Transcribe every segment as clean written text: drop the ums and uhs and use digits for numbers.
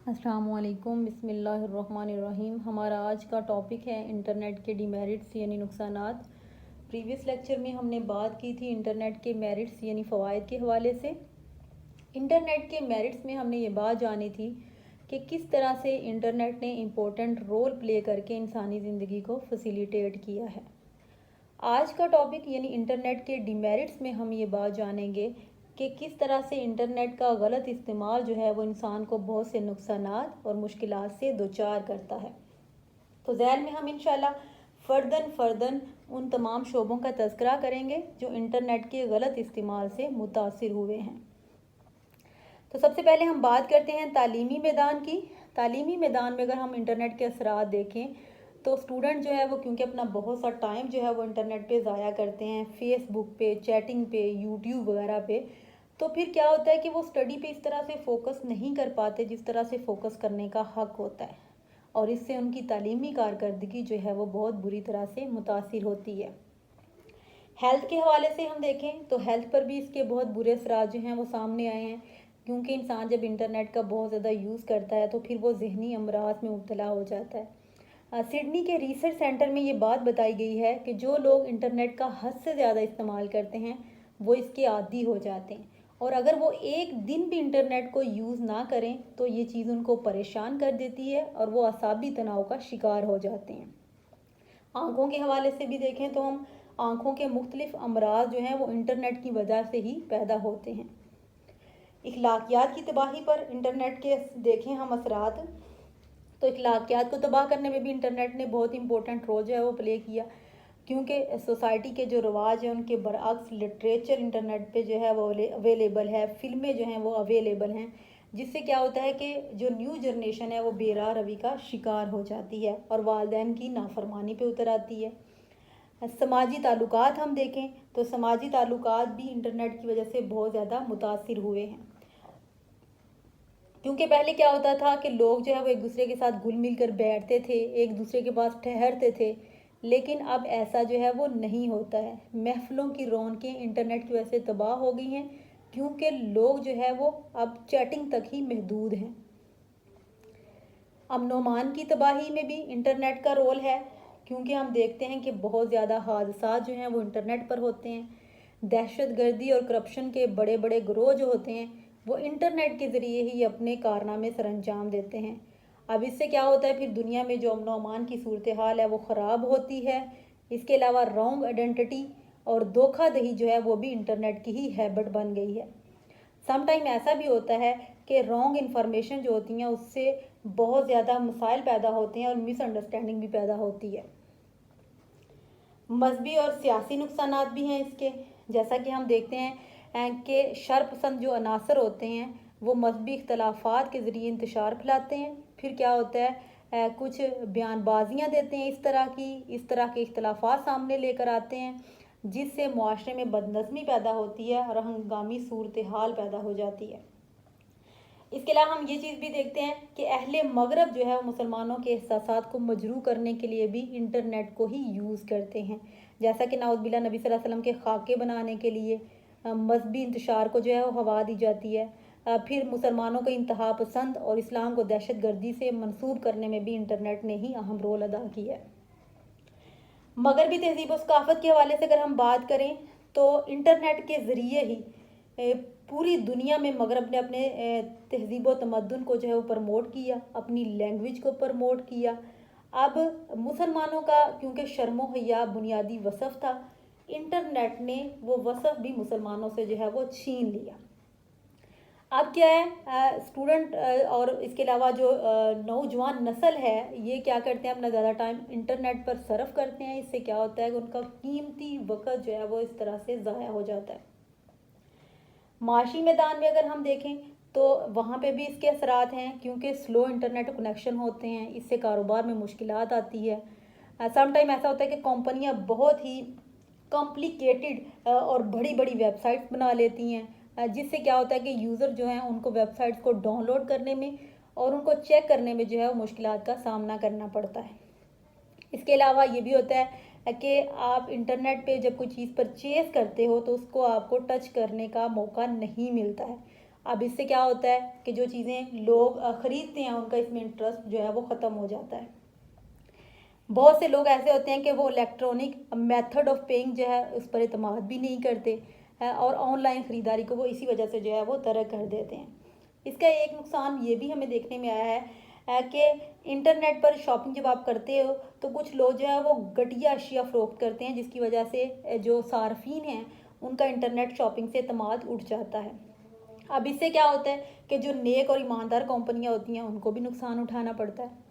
अस्सलामुअलैकुम बिस्मिल्लाहिर्रहमानिर्रहीम। हमारा आज का टॉपिक है इंटरनेट के डिमेरिट्स यानी नुकसानात। प्रीवियस लेक्चर में हमने बात की थी इंटरनेट के मेरिट्स यानी फ़वाइद के हवाले से। इंटरनेट के मेरिट्स में हमने ये बात जानी थी कि किस तरह से इंटरनेट ने इम्पोर्टेंट रोल प्ले करके इंसानी ज़िंदगी को फैसिलिटेट किया है। आज का टॉपिक यानी इंटरनेट के डिमेरिट्स में हम ये बात जानेंगे कि किस तरह से इंटरनेट का गलत इस्तेमाल जो है वो इंसान को बहुत से नुकसानात और मुश्किलात से दोचार करता है। तो ज़ैन में हम इंशाल्लाह फ़र्दन उन तमाम शोबों का तज़किरा करेंगे जो इंटरनेट के गलत इस्तेमाल से मुतासिर हुए हैं। तो सबसे पहले हम बात करते हैं तालीमी मैदान की। तालीमी मैदान में अगर हम इंटरनेट के असरात देखें तो स्टूडेंट जो है वो क्योंकि अपना बहुत सा टाइम जो है वो इंटरनेट पे ज़ाया करते हैं, फेसबुक पे, चैटिंग पे, यूट्यूब वगैरह पे, तो फिर क्या होता है कि वो स्टडी पे इस तरह से फोकस नहीं कर पाते जिस तरह से फोकस करने का हक होता है, और इससे उनकी तालीमी कारकर्दगी जो है वो बहुत बुरी तरह से मुतासिर होती है। हेल्थ के हवाले से हम देखें तो हेल्थ पर भी इसके बहुत बुरे असरात जो हैं वो सामने आए हैं, क्योंकि इंसान जब इंटरनेट का बहुत ज़्यादा यूज़ करता है तो फिर वो जहनी अमराज में मुब्तला हो जाता है। सिडनी के रिसर्च सेंटर में ये बात बताई गई है कि जो लोग इंटरनेट का हद से ज़्यादा इस्तेमाल करते हैं वो इसके आदी हो जाते हैं, और अगर वो एक दिन भी इंटरनेट को यूज़ ना करें तो ये चीज़ उनको परेशान कर देती है और वो असाबी तनाव का शिकार हो जाते हैं। आँखों के हवाले से भी देखें तो हम आँखों के मुख्तलिफ अमराज जो हैं वो इंटरनेट की वजह से ही पैदा होते हैं। इखलाकियात की तबाही पर इंटरनेट के देखें हम असरात, तो इखलाकियात को तबाह करने में भी इंटरनेट ने बहुत इंपॉर्टेंट रोल जो है वो प्ले किया, क्योंकि सोसाइटी के जो रवाज हैं उनके बरअक्स लिटरेचर इंटरनेट पे जो है वो अवेलेबल है, फिल्में जो हैं वो अवेलेबल हैं, जिससे क्या होता है कि जो न्यू जनरेशन है वो बेराह रवि का शिकार हो जाती है और वालिदैन की नाफरमानी पे उतर आती है। समाजी ताल्लुकात हम देखें तो समाजी ताल्लुकात भी इंटरनेट की वजह से बहुत ज़्यादा मुतासिर हुए हैं, क्योंकि पहले क्या होता था कि लोग जो है वो एक दूसरे के साथ घुल मिल कर बैठते थे, एक दूसरे के पास ठहरते थे, लेकिन अब ऐसा जो है वो नहीं होता है। महफिलों की रौनकें इंटरनेट की वजह से तबाह हो गई हैं, क्योंकि लोग जो है वो अब चैटिंग तक ही महदूद हैं। अमन अमान की तबाही में भी इंटरनेट का रोल है, क्योंकि हम देखते हैं कि बहुत ज़्यादा हादसा जो हैं वो इंटरनेट पर होते हैं। दहशत गर्दी और करप्शन के बड़े बड़े गिरोह जो होते हैं वो इंटरनेट के ज़रिए ही अपने कारनामे सर अंजाम देते हैं। अब इससे क्या होता है, फिर दुनिया में जो अमन अमान की सूरत हाल है वो ख़राब होती है। इसके अलावा रॉन्ग आइडेंटिटी और धोखाधड़ी जो है वो भी इंटरनेट की ही हैबिट बन गई है। सम टाइम ऐसा भी होता है कि रॉन्ग इन्फॉर्मेशन जो होती हैं उससे बहुत ज़्यादा मसाइल पैदा होते हैं और मिसअंडरस्टैंडिंग भी पैदा होती है। मजहबी और सियासी नुकसानात भी हैं इसके, जैसा कि हम देखते हैं कि शरपसंद जो अनासर होते हैं वो मजहबी इख्तलाफात के ज़रिए इंतशार फैलाते हैं। फिर क्या होता है, कुछ बयानबाजियाँ देते हैं इस तरह के इख्तलाफात सामने लेकर आते हैं, जिससे मुआशरे में बदनज़मी पैदा होती है और हंगामी सूरत हाल पैदा हो जाती है। इसके अलावा हम ये चीज़ भी देखते हैं कि अहले मगरब जो है वो मुसलमानों के एहसासात को मजरू करने के लिए भी इंटरनेट को ही यूज़ करते हैं, जैसा कि नाउज़ुबिल्ला नबी सल्लल्लाहु अलैहि वसल्लम के खाके बनाने के लिए मजहबी इंतशार को जो है वो हवा दी जाती है। फिर मुसलमानों को इंतहा पसंद और इस्लाम को दहशत गर्दी से मंसूब करने में भी इंटरनेट ने ही अहम रोल अदा किया है। मगरबी तहजीब और सकाफत के हवाले से अगर हम बात करें तो इंटरनेट के ज़रिए ही पूरी दुनिया में मगरब ने अपने तहजीब व तमद्दुन को जो है वो प्रमोट किया, अपनी लैंग्वेज को प्रमोट किया। अब मुसलमानों का क्योंकि शर्मो हया बुनियादी वसफ़ था, इंटरनेट ने वो वसफ़ भी मुसलमानों से जो है वो छीन लिया। अब क्या है, स्टूडेंट और इसके अलावा जो नौजवान नस्ल है ये क्या करते हैं, अपना ज़्यादा टाइम इंटरनेट पर सर्फ करते हैं। इससे क्या होता है कि उनका कीमती वक्त जो है वो इस तरह से ज़ाया हो जाता है। माशी मैदान में अगर हम देखें तो वहाँ पे भी इसके असरात हैं, क्योंकि स्लो इंटरनेट कनेक्शन होते हैं, इससे कारोबार में मुश्किलात आती है। सम टाइम ऐसा होता है कि कंपनियाँ बहुत ही कॉम्प्लिकेटेड और बड़ी बड़ी वेबसाइट्स बना लेती हैं, जिससे क्या होता है कि यूज़र जो हैं उनको वेबसाइट्स को डाउनलोड करने में और उनको चेक करने में जो है वो मुश्किलात का सामना करना पड़ता है। इसके अलावा ये भी होता है कि आप इंटरनेट पे जब कोई चीज़ परचेज़ करते हो तो उसको आपको टच करने का मौका नहीं मिलता है। अब इससे क्या होता है कि जो चीज़ें लोग ख़रीदते हैं उनका इसमें इंटरेस्ट जो है वो ख़त्म हो जाता है। बहुत से लोग ऐसे होते हैं कि वो इलेक्ट्रॉनिक मेथड ऑफ पेइंग जो है उस पर इतमाद भी नहीं करते हैं और ऑनलाइन ख़रीदारी को वो इसी वजह से जो है वो तरक कर देते हैं। इसका एक नुकसान ये भी हमें देखने में आया है कि इंटरनेट पर शॉपिंग जब आप करते हो तो कुछ लोग जो है वो घटिया अशिया फ़रोख्त करते हैं, जिसकी वजह से जो सार्फिन हैं उनका इंटरनेट शॉपिंग से इतमाद उठ जाता है। अब इससे क्या होता है कि जो नेक और ईमानदार कंपनियां होती हैं उनको भी नुकसान उठाना पड़ता है।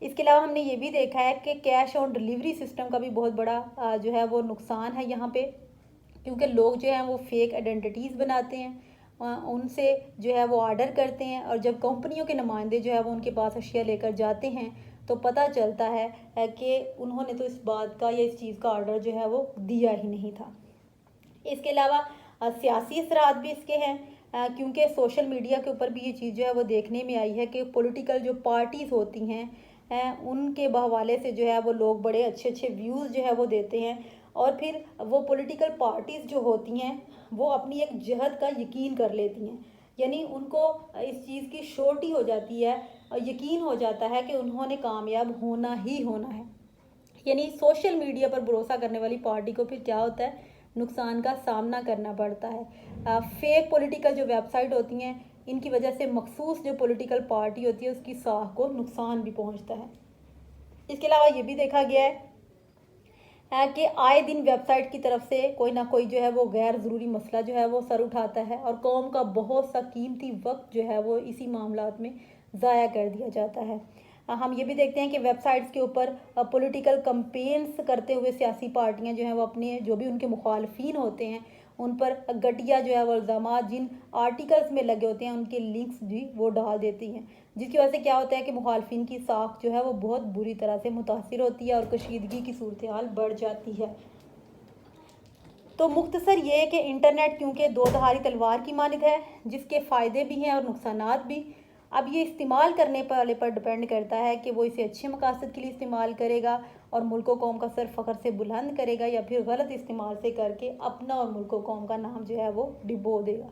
इसके अलावा हमने ये भी देखा है कि कैश ऑन डिलीवरी सिस्टम का भी बहुत बड़ा जो है वो नुकसान है यहाँ पे, क्योंकि लोग जो हैं वो फेक आइडेंटिटीज़ बनाते हैं, उनसे जो है वो ऑर्डर करते हैं और जब कंपनियों के नुमाइंदे जो है वो उनके पास अशिया लेकर जाते हैं तो पता चलता है कि उन्होंने तो इस बात का या इस चीज़ का ऑर्डर जो है वो दिया ही नहीं था। इसके अलावा सियासी असरात भी इसके हैं, क्योंकि सोशल मीडिया के ऊपर भी ये चीज़ जो है वो देखने में आई है कि पॉलिटिकल जो पार्टीज़ होती हैं उनके बहवाले से जो है वो लोग बड़े अच्छे अच्छे व्यूज़ जो है वो देते हैं और फिर वो पॉलिटिकल पार्टीज़ जो होती हैं वो अपनी एक जहद का यकीन कर लेती हैं, यानी उनको इस चीज़ की श्योरिटी हो जाती है और यकीन हो जाता है कि उन्होंने कामयाब होना ही होना है। यानी सोशल मीडिया पर भरोसा करने वाली पार्टी को फिर क्या होता है, नुकसान का सामना करना पड़ता है। फेक पॉलिटिकल जो वेबसाइट होती हैं इनकी वजह से मखसूस जो पॉलिटिकल पार्टी होती है उसकी साख को नुकसान भी पहुंचता है। इसके अलावा ये भी देखा गया है कि आए दिन वेबसाइट की तरफ से कोई ना कोई जो है वो गैर ज़रूरी मसला जो है वो सर उठाता है और कौम का बहुत सा कीमती वक्त जो है वो इसी मामलात में ज़ाया कर दिया जाता है। हम ये भी देखते हैं कि वेबसाइट्स के ऊपर पॉलिटिकल कंपेन्स करते हुए सियासी पार्टियां जो हैं वो अपने जो भी उनके मुखालफिन होते हैं उन पर घटिया जो है वो इल्ज़ामात जिन आर्टिकल्स में लगे होते हैं उनके लिंक्स भी वो डाल देती हैं, जिसकी वजह से क्या होता है कि मुखालफिन की साख जो है वो बहुत बुरी तरह से मुतासिर होती है और कशीदगी की सूरत हाल बढ़ जाती है। तो मुख्तसर ये है कि इंटरनेट क्योंकि दो धारी तलवार की मानिद है, जिसके फ़ायदे भी हैं और नुकसानात भी। अब ये इस्तेमाल करने वाले पर डिपेंड करता है कि वो इसे अच्छे मकासद के लिए इस्तेमाल करेगा और मुल्क कौम का सर फ़ख्र से बुलंद करेगा या फिर गलत इस्तेमाल से करके अपना और मुल्क कौम का नाम जो है वो डिबो देगा।